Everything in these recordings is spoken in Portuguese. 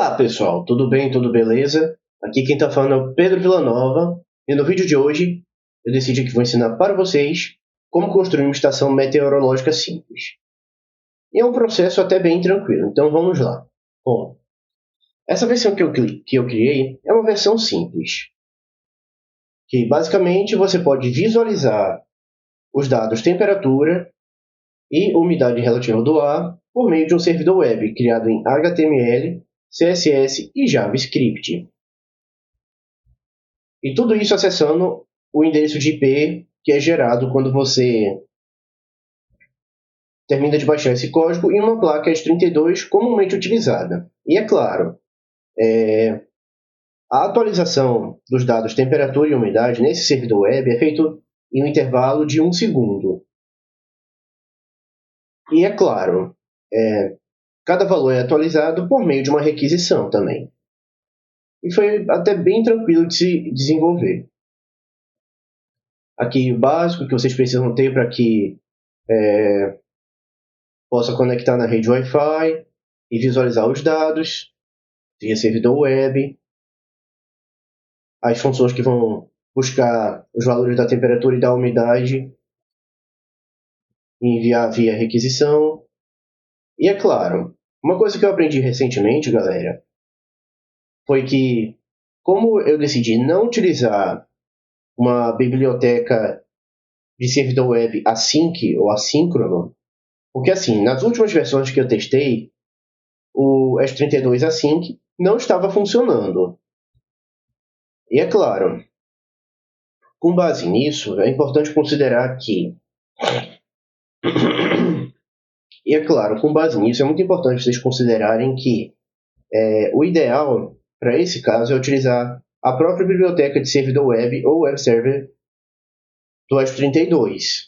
Olá pessoal, tudo bem, tudo beleza? Aqui quem está falando é o Pedro Villanova e no vídeo de hoje eu decidi que vou ensinar para vocês como construir uma estação meteorológica simples. E é um processo até bem tranquilo, então vamos lá. Bom, essa versão que eu criei é uma versão simples, que basicamente você pode visualizar os dados temperatura e umidade relativa do ar por meio de um servidor web criado em HTML, CSS e JavaScript. E tudo isso acessando o endereço de IP que é gerado quando você termina de baixar esse código em uma placa S32 comumente utilizada. E é claro, a atualização dos dados temperatura e umidade nesse servidor web é feito em um intervalo de 1 segundo. E é claro, cada valor é atualizado por meio de uma requisição também. E foi até bem tranquilo de se desenvolver. Aqui o básico que vocês precisam ter para que possa conectar na rede Wi-Fi e visualizar os dados via servidor web, as funções que vão buscar os valores da temperatura e da umidade e enviar via requisição. E é claro, uma coisa que eu aprendi recentemente, galera, foi que como eu decidi não utilizar uma biblioteca de servidor web async ou assíncrono, porque assim, nas últimas versões que eu testei, o S32 Async não estava funcionando. E é claro, com base nisso, é importante considerar que e é claro, com base nisso, é muito importante vocês considerarem que o ideal para esse caso é utilizar a própria biblioteca de servidor web ou web server do S32.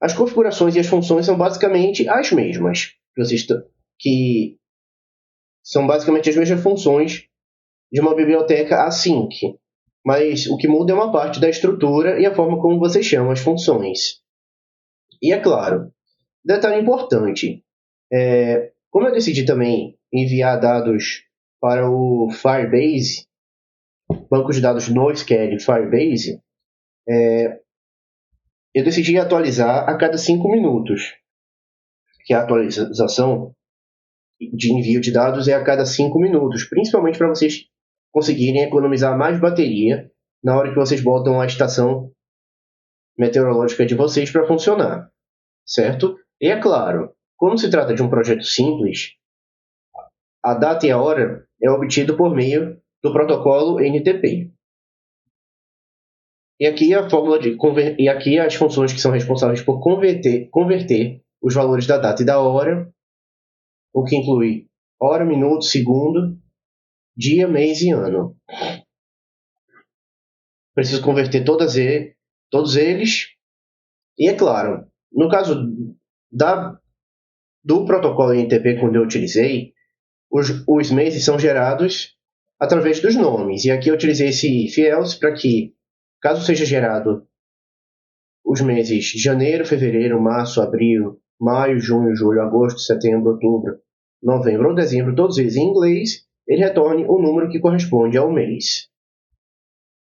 As configurações e as funções são basicamente as mesmas, que são basicamente as mesmas funções de uma biblioteca async, mas o que muda é uma parte da estrutura e a forma como você chama as funções. E é claro, detalhe importante, como eu decidi também enviar dados para o Firebase, banco de dados NoSQL Firebase, eu decidi atualizar a cada 5 minutos, que a atualização de envio de dados é a cada 5 minutos, principalmente para vocês conseguirem economizar mais bateria na hora que vocês botam a estação meteorológica de vocês para funcionar, certo? E é claro, como se trata de um projeto simples, a data e a hora é obtido por meio do protocolo NTP. E aqui e aqui as funções que são responsáveis por converter os valores da data e da hora, o que inclui hora, minuto, segundo, dia, mês e ano. Preciso converter todos eles. E é claro, no caso do protocolo NTP quando eu utilizei, os meses são gerados através dos nomes. E aqui eu utilizei esse if-else para que, caso seja gerado os meses janeiro, fevereiro, março, abril, maio, junho, julho, agosto, setembro, outubro, novembro ou dezembro, todos eles em inglês, ele retorne o número que corresponde ao mês.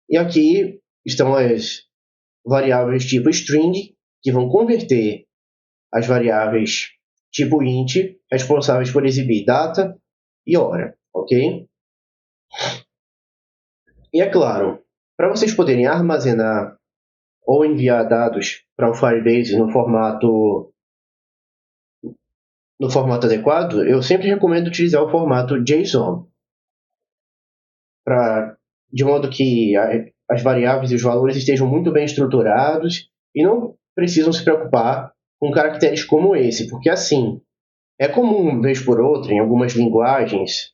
E aqui estão as variáveis tipo string, que vão converter as variáveis tipo int, responsáveis por exibir data e hora, ok? E é claro, para vocês poderem armazenar ou enviar dados para o Firebase no formato adequado, eu sempre recomendo utilizar o formato JSON, de modo que as variáveis e os valores estejam muito bem estruturados e não precisam se preocupar com caracteres como esse, porque assim, é comum, vez por outra, em algumas linguagens,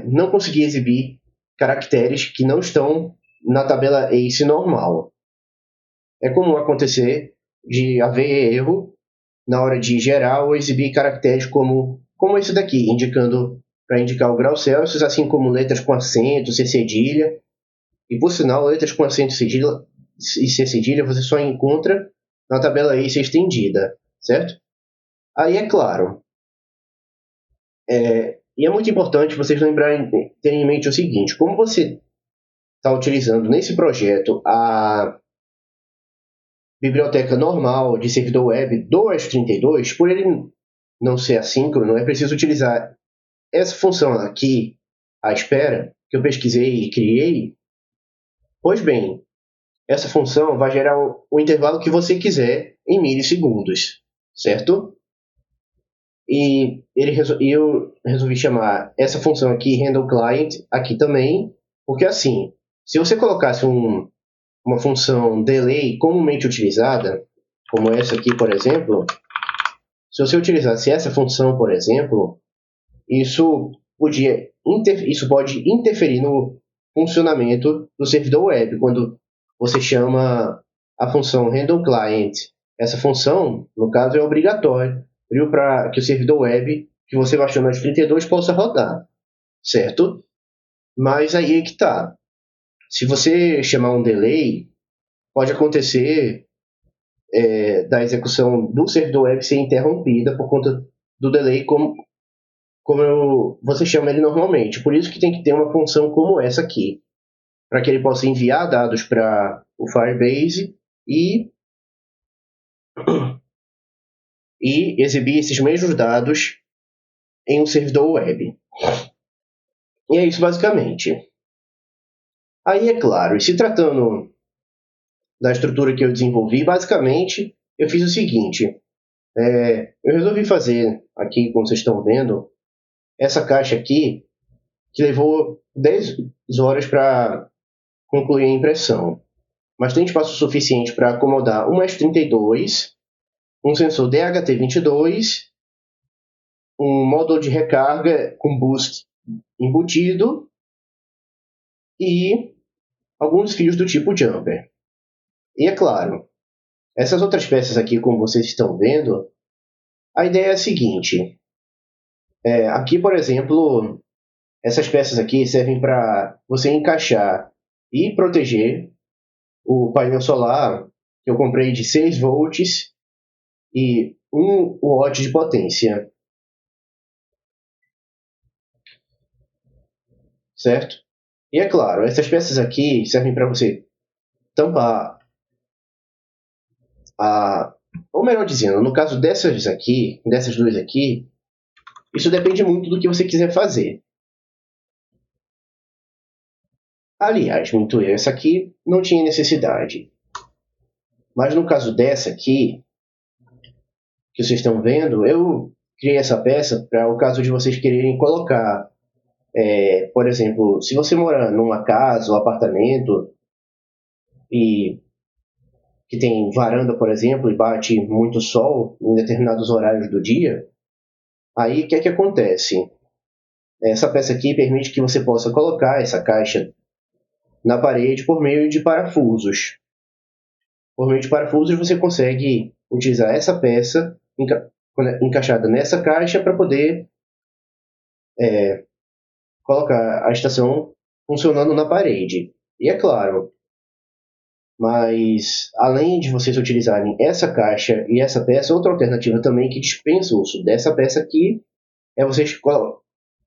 não conseguir exibir caracteres que não estão na tabela ACE normal. É comum acontecer de haver erro na hora de gerar ou exibir caracteres como esse daqui, para indicar o grau Celsius, assim como letras com acento, C cedilha. E por sinal, letras com acento e C cedilha você só encontra na tabela ACE estendida, certo? Aí é claro, E é muito importante vocês terem em mente o seguinte: como você está utilizando nesse projeto a biblioteca normal de servidor web do ES32, por ele não ser assíncrono, é preciso utilizar essa função aqui, à espera, que eu pesquisei e criei. Pois bem, essa função vai gerar o intervalo que você quiser em milissegundos, certo? E eu resolvi chamar essa função aqui, handleClient, aqui também, porque assim, se você colocasse uma função delay comumente utilizada, como essa aqui, por exemplo, se você utilizasse essa função, por exemplo, isso pode interferir no funcionamento do servidor web. Quando você chama a função handleClient, essa função, no caso, é obrigatória para que o servidor web que você baixou no ES32 possa rodar, certo? Mas aí é que está. Se você chamar um delay, pode acontecer da execução do servidor web ser interrompida por conta do delay, como você chama ele normalmente. Por isso que tem que ter uma função como essa aqui, para que ele possa enviar dados para o Firebase e exibir esses mesmos dados em um servidor web. E é isso basicamente. Aí, é claro, e se tratando da estrutura que eu desenvolvi, basicamente eu fiz o seguinte. Eu resolvi fazer aqui, como vocês estão vendo, essa caixa aqui, que levou 10 horas para concluir a impressão. Mas tem espaço suficiente para acomodar um S32, um sensor DHT22, um módulo de recarga com boost embutido e alguns fios do tipo jumper. E é claro, essas outras peças aqui, como vocês estão vendo, a ideia é a seguinte. Aqui, por exemplo, essas peças aqui servem para você encaixar e proteger o painel solar que eu comprei de 6 volts e 1 watt de potência. Certo? E é claro, essas peças aqui servem para você tampar ou melhor dizendo, no caso dessas duas aqui, isso depende muito do que você quiser fazer. Aliás, muito essa aqui não tinha necessidade. Mas no caso dessa aqui, que vocês estão vendo, eu criei essa peça para o caso de vocês quererem colocar, por exemplo, se você mora numa casa ou apartamento e que tem varanda, por exemplo, e bate muito sol em determinados horários do dia, aí o que é que acontece? Essa peça aqui permite que você possa colocar essa caixa na parede por meio de parafusos. Por meio de parafusos você consegue utilizar essa peça encaixada nessa caixa para poder colocar a estação funcionando na parede. E é claro, mas além de vocês utilizarem essa caixa e essa peça, outra alternativa também que dispensa o uso dessa peça aqui é vocês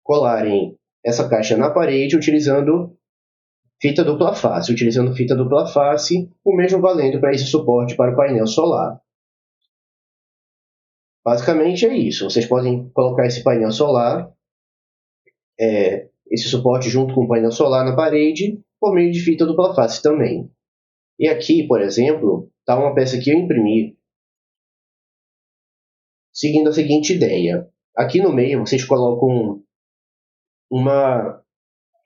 colarem essa caixa na parede utilizando fita dupla face. Utilizando fita dupla face, o mesmo valendo para esse suporte para o painel solar. Basicamente é isso. Vocês podem colocar esse painel solar, esse suporte junto com o painel solar na parede, por meio de fita dupla face também. E aqui, por exemplo, está uma peça que eu imprimi, seguindo a seguinte ideia. Aqui no meio vocês colocam uma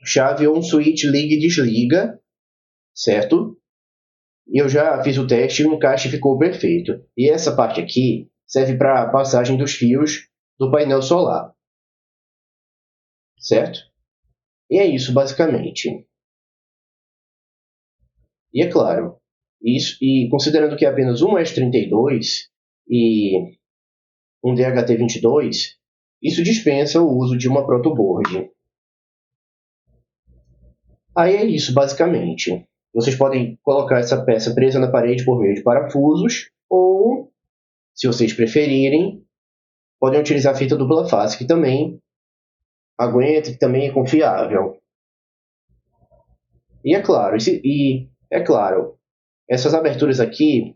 chave ou um switch liga e desliga, certo? E eu já fiz o teste e o encaixe ficou perfeito. E essa parte aqui serve para a passagem dos fios do painel solar, certo? E é isso basicamente. E é claro, considerando que é apenas um S32 e um DHT22, isso dispensa o uso de uma protoboard. Aí é isso basicamente. Vocês podem colocar essa peça presa na parede por meio de parafusos, ou, se vocês preferirem, podem utilizar fita dupla face, que também aguenta, que também é confiável. E é claro, essas aberturas aqui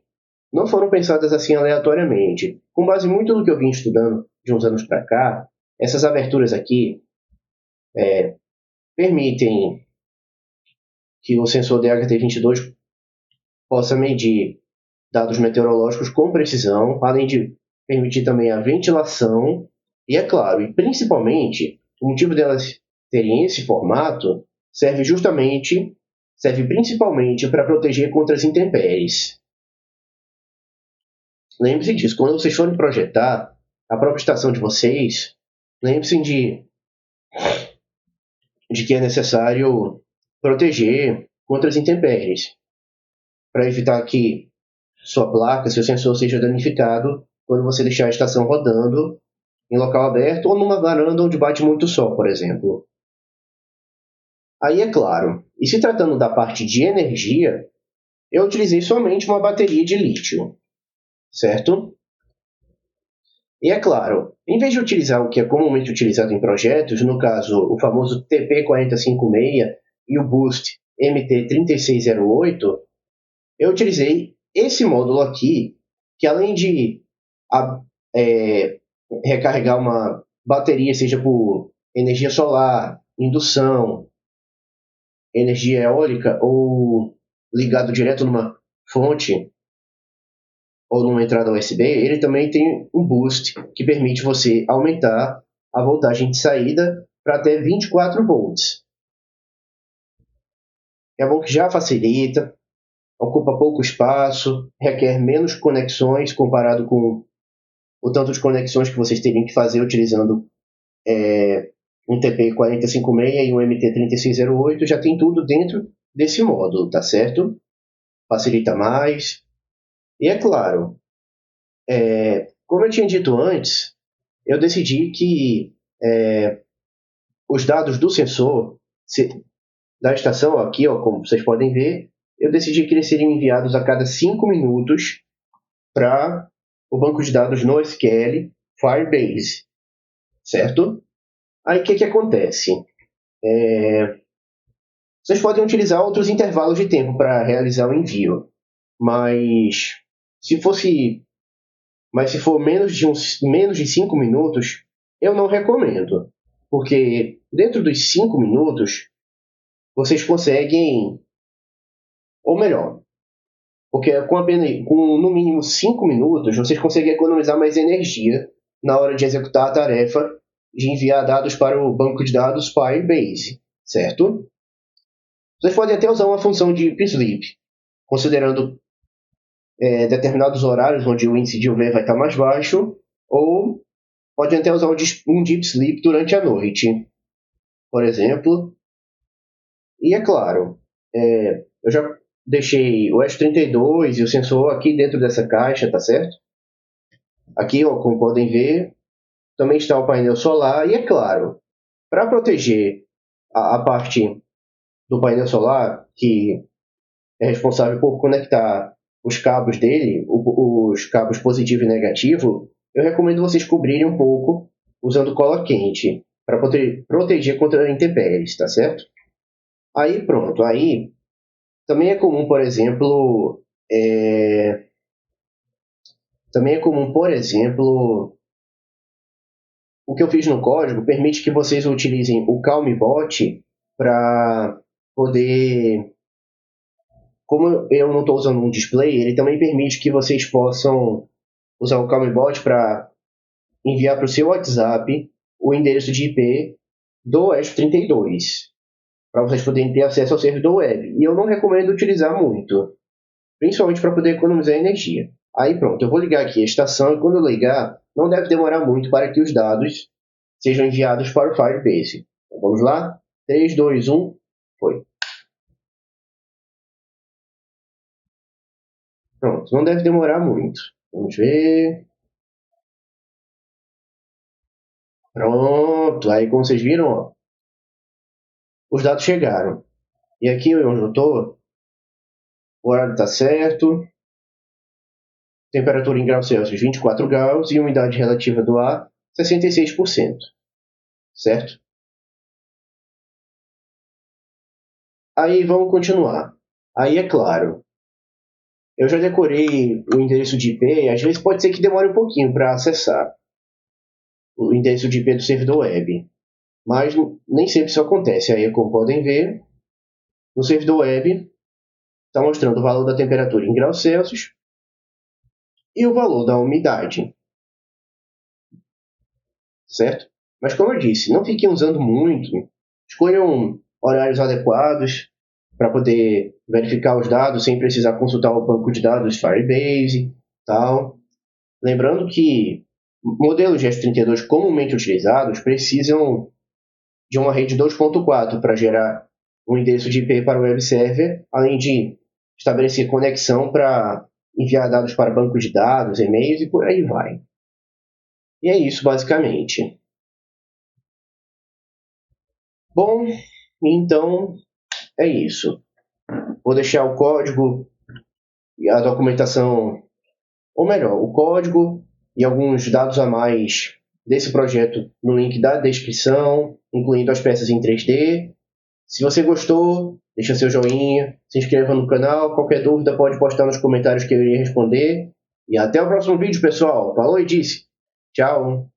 não foram pensadas assim aleatoriamente. Com base muito no que eu vim estudando de uns anos para cá, essas aberturas aqui permitem que o sensor DHT22 possa medir dados meteorológicos com precisão, além de permitir também a ventilação. E é claro, e principalmente, o motivo delas terem esse formato serve principalmente para proteger contra as intempéries. Lembre-se disso, quando vocês forem projetar a própria estação de vocês, lembre-se de que é necessário proteger contra as intempéries, para evitar que sua placa, seu sensor seja danificado quando você deixar a estação rodando em local aberto ou numa varanda onde bate muito sol, por exemplo. Aí é claro, e se tratando da parte de energia, eu utilizei somente uma bateria de lítio, certo? E é claro, em vez de utilizar o que é comumente utilizado em projetos, no caso o famoso TP4056 e o Boost MT3608, eu utilizei esse módulo aqui, que além de é, recarregar uma bateria, seja por energia solar, indução, energia eólica ou ligado direto numa fonte ou numa entrada USB, ele também tem um boost que permite você aumentar a voltagem de saída para até 24 volts. É bom que já facilita, ocupa pouco espaço, requer menos conexões comparado com o tanto de conexões que vocês teriam que fazer utilizando um TP4056 e um MT3608. Já tem tudo dentro desse módulo, tá certo? Facilita mais. E é claro, como eu tinha dito antes, eu decidi que os dados do sensor da estação aqui, ó, como vocês podem ver, eu decidi que eles seriam enviados a cada 5 minutos para o banco de dados NoSQL Firebase, certo? Aí o que acontece? Vocês podem utilizar outros intervalos de tempo para realizar o envio, mas se for menos de 5 minutos, eu não recomendo, porque dentro dos 5 minutos vocês conseguem, ou melhor, porque com no mínimo 5 minutos vocês conseguem economizar mais energia na hora de executar a tarefa de enviar dados para o banco de dados Firebase, certo? Vocês podem até usar uma função de sleep, considerando determinados horários onde o índice de UV vai estar mais baixo, ou podem até usar um deep sleep durante a noite, por exemplo. E é claro, eu já deixei o S32 e o sensor aqui dentro dessa caixa, tá certo? Aqui, ó, como podem ver, também está o painel solar. E é claro, para proteger a parte do painel solar, que é responsável por conectar os cabos dele, os cabos positivo e negativo, eu recomendo vocês cobrirem um pouco usando cola quente, para proteger contra intempéries, tá certo? Aí pronto, aí também é comum, por exemplo, o que eu fiz no código permite que vocês utilizem o CalmBot para poder, como eu não estou usando um display, ele também permite que vocês possam usar o CalmBot para enviar para o seu WhatsApp o endereço de IP do ESP32, para vocês poderem ter acesso ao servidor web. E eu não recomendo utilizar muito, principalmente para poder economizar energia. Aí pronto, eu vou ligar aqui a estação e quando eu ligar, não deve demorar muito para que os dados sejam enviados para o Firebase. Então, vamos lá? 3, 2, 1, foi. Pronto, não deve demorar muito. Vamos ver. Pronto, aí como vocês viram, ó, os dados chegaram. E aqui onde eu estou, o horário está certo, temperatura em graus Celsius 24 graus e umidade relativa do ar 66%, certo? Aí vamos continuar. Aí é claro, eu já decorei o endereço de IP, às vezes pode ser que demore um pouquinho para acessar o endereço de IP do servidor web, mas nem sempre isso acontece. Aí, como podem ver, no servidor web está mostrando o valor da temperatura em graus Celsius e o valor da umidade, certo? Mas como eu disse, não fiquem usando muito, escolham horários adequados para poder verificar os dados sem precisar consultar o banco de dados Firebase, tal. Lembrando que modelos de S32 comumente utilizados precisam de uma rede 2.4 para gerar um endereço de IP para o web server, além de estabelecer conexão para enviar dados para banco de dados, e-mails e por aí vai. E é isso basicamente. Bom, então é isso. Vou deixar o código e a documentação, ou melhor, o código e alguns dados a mais desse projeto no link da descrição, incluindo as peças em 3D. Se você gostou, deixa seu joinha, se inscreva no canal, qualquer dúvida pode postar nos comentários que eu irei responder. E até o próximo vídeo, pessoal. Falou e disse. Tchau.